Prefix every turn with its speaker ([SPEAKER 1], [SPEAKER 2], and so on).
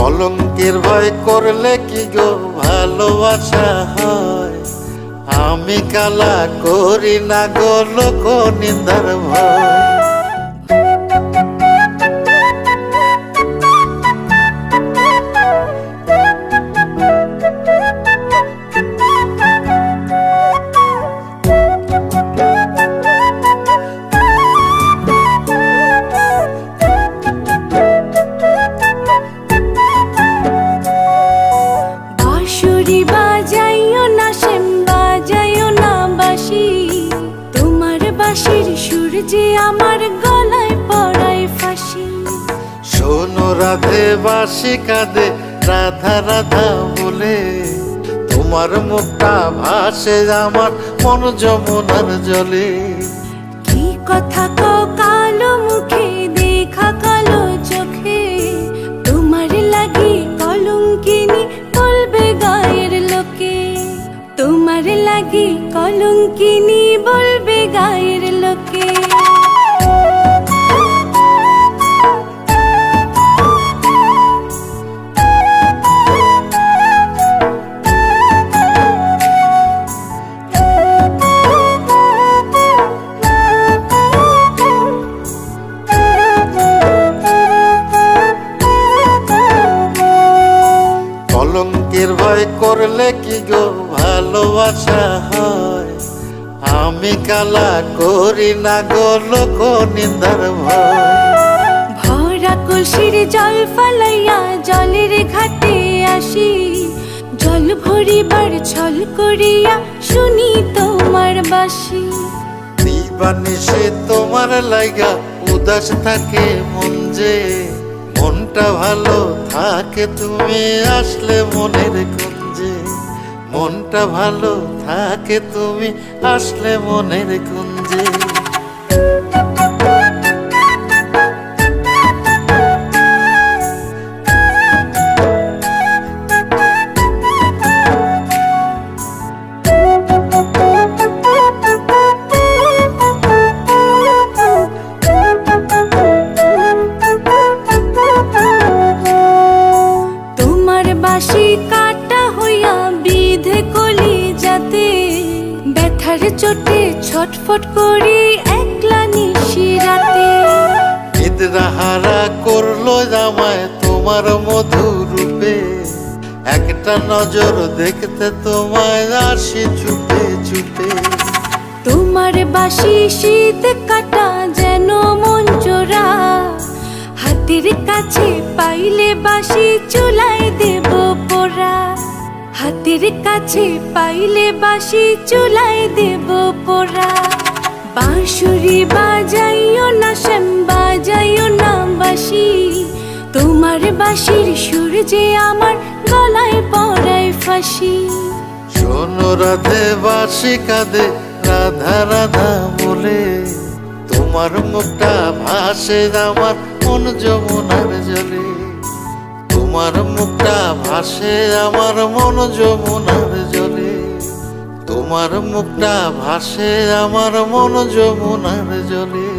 [SPEAKER 1] কলঙ্কের ভয় করলে কি গো ভালোবাসা হয়? আমি কালা করি না গো লোক নিন্দার ভয়।
[SPEAKER 2] সুর যে আমার গলায় পড়ায় ফাঁসি।
[SPEAKER 1] শোনো রাধে বাঁশি কাঁদে রাধা রাধা বলে, তোমার মুখটা ভাসে আমার মন যমুনার জলে।
[SPEAKER 2] কি কথা কও কালো মুখে দেখা কালো চোখে, তোমার লাগি কলঙ্কিনী বলবে গায়ের লোকে। তোমার লাগি কলঙ্কিনী বলবে গায়ের লোকে।
[SPEAKER 1] কলঙ্কের ভয় করলে কি গো ভালোবাসা হয়? আমি কালা করি না গো লোক নিন্দার ভয়।
[SPEAKER 2] ভরা কলসির জল ফালাইয়া জলের ঘাটে আসি, জল ভরিবার ছল করিয়া শুনি তোমার বাঁশি।
[SPEAKER 1] দিবানিশি তোমার লাইগা উদাস থাকে মন যে, মনটা ভালো থাকে তুমি আসলে মনের কুঞ্জে। মনটা ভালো থাকে তুমি আসলে মনের কুঞ্জে।
[SPEAKER 2] বাঁশি কাটা হইয়া বিধে কলি যাতে, ব্যথার চোটে ছটফট করি একলা নিশি রাতে।
[SPEAKER 1] নিদ্রাহারা করলো জামায় তোমার মধুর রূপে, একটা নজর দেখতে তোমায় আসি চুপে চুপে।
[SPEAKER 2] তোমার বাঁশি শীত কাটা যেন মন চোরা, হাতের কাছে পাইলে বাঁশি চুলায় দেব পোড়া। হাতের কাছে পাইলে বাঁশি চুলায় দেব পোড়া। বাঁশুরি বাজাইও না শ্যাম বাজাইও না বাঁশি, তোমার বাঁশির সুর যে আমার গলায় পড়ায় ফাঁসি।
[SPEAKER 1] শোনো রাধে বাঁশি কাঁদে রাধা রাধা বলে, তোমার মুখটা ভাসে আমার মন যমুনার জলে। তোমার মুখটা ভাসে আমার মন যমুনার জলে। তোমার মুখটা ভাসে আমার মন যমুনার জলে।